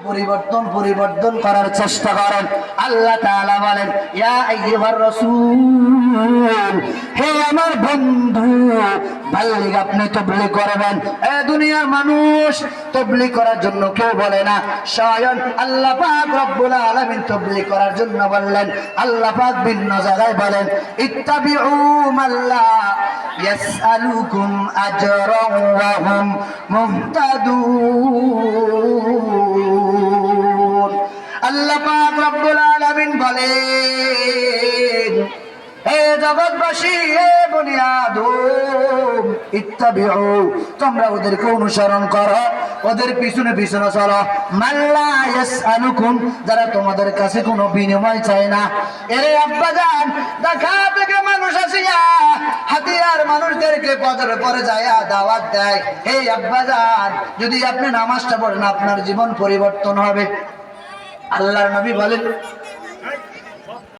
পরিবর্তন করার চেষ্টা করেন। আল্লাহ তাআলা বলেন, ইয়া আইয়ুহার রাসূল, হে আমার বন্ধু, বাল্লিগ, আপনি তাবলীগ করবেন। এ দুনিয়ার মানুষ, তাবলীগ করার জন্য কেউ বলে না, স্বয়ং আল্লাহ পাক রব্বুল আলামিন তাবলীগ করার জন্য বললেন। আল্লাহ পাক ভিন্ন জায়গায় বলেন, ইত্তাবিউ মাল্লা ইয়াসআলুকুম আজরান ওয়া হুম মুহতাদুন। আল্লাহ পাক রব্বুল আলামিন বলেন, হে জগৎবাসী, হে বনি আদম, ইত্তাবিউ, তোমরা ওদেরকে অনুসরণ করো, ওদের পিছনে পিছনে চলো। মাল্লা ইয়াসআলুকুম, যারা তোমাদের কাছে কোনো বিনিময় চায় না। এরে আব্বাজান, দেখা থেকে মানুষ আসিয়া হাতিয়ার মানুষদেরকে পথের পরে যায় দাওয়াত দেয়, হে আব্বাজান, যদি আপনি নামাজটা পড়েন আপনার জীবন পরিবর্তন হবে। আল্লাহর নবী বলেন,